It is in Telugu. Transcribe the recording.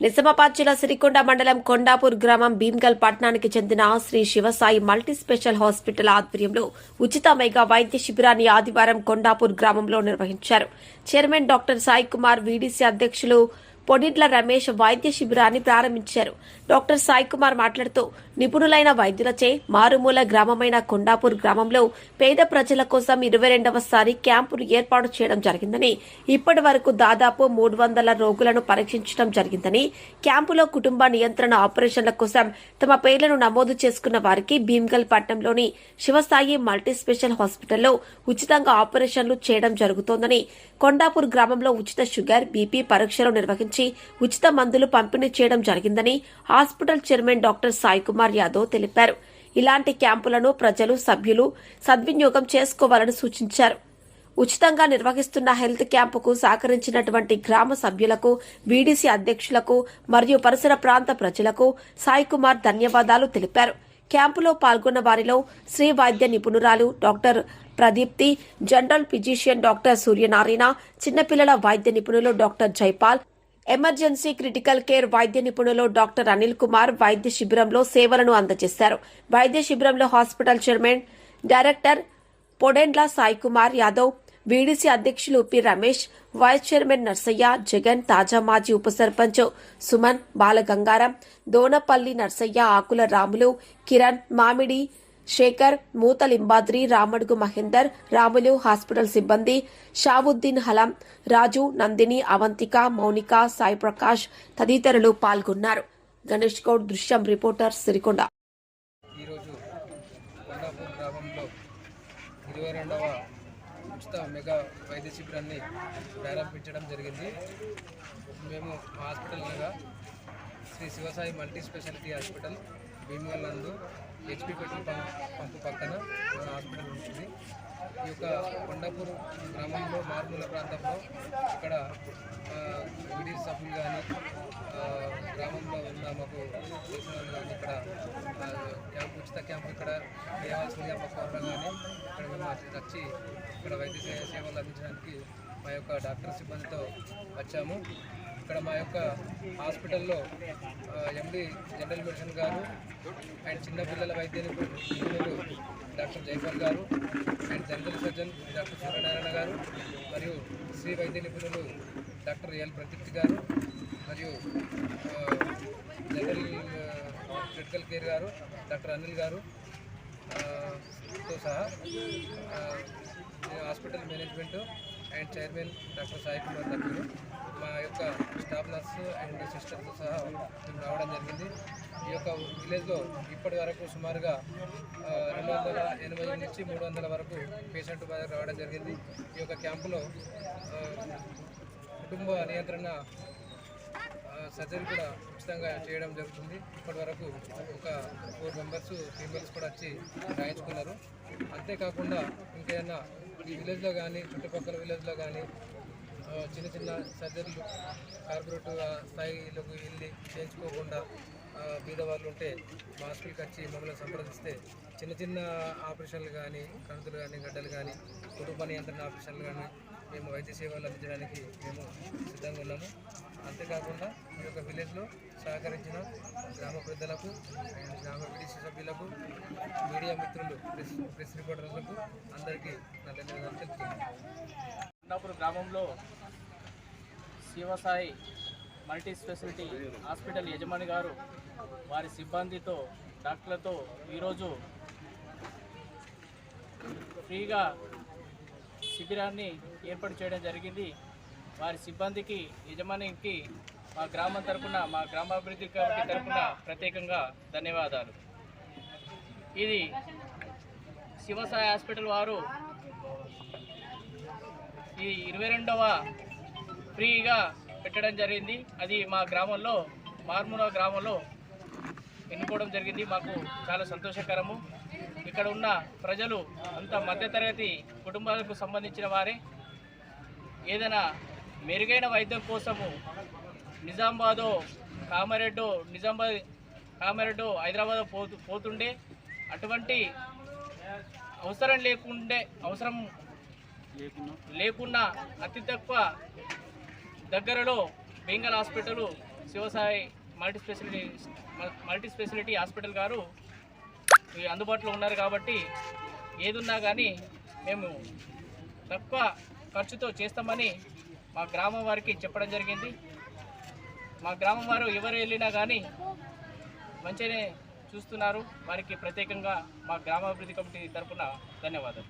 నిజామాబాద్ జిల్లా సిరికొండ మండలం కొండాపూర్ గ్రామం భీమ్గల్ పట్టణానికి చెందిన Shri Shivasai multi special hospital ఆధ్వర్యంలో ఉచిత మెగా వైద్య శిబిరాన్ని ఆదివారం కొండాపూర్ గ్రామంలో నిర్వహించారు. Chairman doctor Sai Kumar, VDC అధ్యక్షులు పొడిడ్ల రమేష్ వైద్య శిబిరాన్ని ప్రారంభించారు. డాక్టర్ సాయి కుమార్ మాట్లాడుతూ నిపుణులైన వైద్యులచే మారుమూల గ్రామమైన కొండాపూర్ గ్రామంలో పేద ప్రజల కోసం 22వ క్యాంపును ఏర్పాటు చేయడం జరిగిందని, ఇప్పటి వరకు దాదాపు 300 రోగులను పరీక్షించడం జరిగిందని, క్యాంపులో కుటుంబ నియంత్రణ ఆపరేషన్ల కోసం తమ పేర్లను నమోదు చేసుకున్న వారికి భీమ్గల్ పట్టణంలోని శివసాయి మల్టీ స్పెషల్ హాస్పిటల్లో ఉచితంగా ఆపరేషన్లు చేయడం జరుగుతోందని, కొండాపూర్ గ్రామంలో ఉచిత షుగర్, బీపీ పరీక్షలు నిర్వహించి ఉచిత మందులు పంపిణీ చేయడం జరిగిందని hospital chairman doctor Sai Kumar Yadav తెలిపారు. ఇలాంటి క్యాంపులను ప్రజలు, సభ్యులు సద్వినియోగం చేసుకోవాలని సూచించారు. ఉచితంగా నిర్వహిస్తున్న హెల్త్ క్యాంపుకు సహకరించినటువంటి గ్రామ సభ్యులకు, వీడీసీ అధ్యక్షులకు మరియు పరిసర ప్రాంత ప్రజలకు సాయి కుమార్ ధన్యవాదాలు తెలిపారు. క్యాంపులో పాల్గొన్న వారిలో శ్రీ వైద్య నిపుణురాలు doctor Pradeepthi, general physician doctor Suryanarayana, చిన్నపిల్లల వైద్య నిపుణులు doctor Jaipal, emergency critical care వైద్య నిపుణులు డాక్టర్ అనిల్ కుమార్ వైద్య శిబిరంలో సేవలను అందజేశారు. వైద్య శిబిరంలో hospital chairman, director Podendla Sai Kumar Yadav, VDC అధ్యక్షులు P Ramesh, vice chairman Narsaiah, Jagan, తాజా మాజీ ఉప సర్పంచ్ సుమన్, బాలగంగారం, దోనపల్లి నర్సయ్య, ఆకుల రాములు, కిరణ్, మామిడి శేఖర్, మూతలింబాద్రి, రామడుగు మహేందర్, రాములు, హాస్పిటల్ సిబ్బంది షావుద్దీన్, హలం, రాజు, నందిని, అవంతిక, మౌనిక, సాయి ప్రకాష్ తదితరులు పాల్గొన్నారు. గణేష్ గౌడ్, దృశ్యం రిపోర్టర్, సిరికొండ. ఈరోజు కొండాపూర్ గ్రామంలో 22వ ఉచిత మెగా వైద్య శిబిరాన్ని ప్రారంభించడం జరిగింది. మేము హాస్పిటల్గా Sri Shivasai multi speciality hospital Bheemgal నందు హెచ్పి పెట్రోల్ పంపు పక్కన మన హాస్పిటల్ ఉంటుంది. ఈ యొక్క కొండాపూర్ గ్రామంలో మారుమూల ప్రాంతంలో ఇక్కడ వీడీసీ సభ్యులు కానీ గ్రామంలో ఉన్న మాకు తెలిసిన వాళ్ళు కానీ ఇక్కడ ఉచిత క్యాంపు ఇక్కడ వేయవలసిందిగా మాకు కోరగానే ఇక్కడ మేము వచ్చి ఇక్కడ వైద్య సేవలు అందించడానికి మా యొక్క డాక్టర్ సిబ్బందితో వచ్చాము. ఇక్కడ మా యొక్క హాస్పిటల్లో ఎండి జనరల్ మెడిసిన్ గారు అండ్ చిన్నపిల్లల వైద్య నిపుణులు డాక్టర్ జైపాల్ గారు and general surgeon doctor Suryanarayana గారు మరియు శ్రీ వైద్య నిపుణులు డాక్టర్ ఎల్ ప్రదీప్తి గారు మరియు జనరల్ క్రిటికల్ కేర్ గారు డాక్టర్ అనిల్ గారు తో సహా hospital management and chairman doctor Sai Kumar దగ్గర మా యొక్క స్టాఫ్ నర్సు అండ్ సిస్టర్తో సహా మేము రావడం జరిగింది. ఈ యొక్క విలేజ్లో ఇప్పటి వరకు సుమారుగా 280 నుంచి 300 వరకు పేషెంట్ రావడం జరిగింది. ఈ యొక్క క్యాంపులో కుటుంబ నియంత్రణ సర్జరీ కూడా ఉచితంగా చేయడం జరుగుతుంది. ఇప్పటి వరకు ఒక 4 మెంబర్స్ ఫీమేల్స్ కూడా వచ్చి రాయించుకున్నారు. అంతేకాకుండా ఇంకేదైనా ఈ విలేజ్లో కానీ చుట్టుపక్కల విలేజ్లో కానీ చిన్న చిన్న సర్జరీలు కార్పొరేట్ స్థాయిలోకి వెళ్ళి చేయించుకోకుండా బీదవాళ్ళు ఉంటే మా హాస్పిటల్కి వచ్చి మమ్మల్ని సంప్రదిస్తే చిన్న చిన్న ఆపరేషన్లు కానీ, కణుతులు కానీ, గడ్డలు కానీ, కుటుంబ నియంత్రణ ఆపరేషన్లు కానీ మేము వైద్య సేవలు అందించడానికి మేము సిద్ధంగా ఉన్నాము. అంతేకాకుండా ఈ యొక్క విలేజ్లో సహకరించిన గ్రామ పెద్దలకు అండ్ గ్రామ వీడీసీ సభ్యులకు, మీడియా మిత్రులు, ప్రెస్ రిపోర్టర్లకు అందరికీ నా ధన్యవాదాలు తెలుపుతున్నాను. కొండాపూర్ గ్రామంలో శివసాయి మల్టీ స్పెషాలిటీ హాస్పిటల్ యజమాని గారు వారి సిబ్బందితో, డాక్టర్లతో ఈరోజు ఫ్రీగా శిబిరాన్ని ఏర్పాటు చేయడం జరిగింది. వారి సిబ్బందికి, యజమానికి మా గ్రామం తరపున, మా గ్రామాభివృద్ధి కమిటీ తరపున ప్రత్యేకంగా ధన్యవాదాలు. ఇది శివసాయి హాస్పిటల్ వారు ఈ 22వ ఫ్రీగా పెట్టడం జరిగింది. అది మా గ్రామంలో, మారుమూల గ్రామంలో ఎన్నుకోవడం జరిగింది. మాకు చాలా సంతోషకరము. ఇక్కడ ఉన్న ప్రజలు అంత మధ్యతరగతి కుటుంబాలకు సంబంధించిన వారే. ఏదైనా మెరుగైన వైద్యం కోసము నిజామాబాద్ హైదరాబాద్ పోతుండే అటువంటి అవసరం లేకున్నా అతి తక్కువ దగ్గరలో Bheemgal hospital Shivasai multi speciality hospital గారు అందుబాటులో ఉన్నారు కాబట్టి ఏదున్నా కానీ మేము తక్కువ ఖర్చుతో చేస్తామని మా గ్రామం వారికి చెప్పడం జరిగింది. మా గ్రామం వారు ఎవరు వెళ్ళినా కానీ మంచిగానే చూస్తున్నారు. వారికి ప్రత్యేకంగా మా గ్రామాభివృద్ధి కమిటీ తరఫున ధన్యవాదాలు.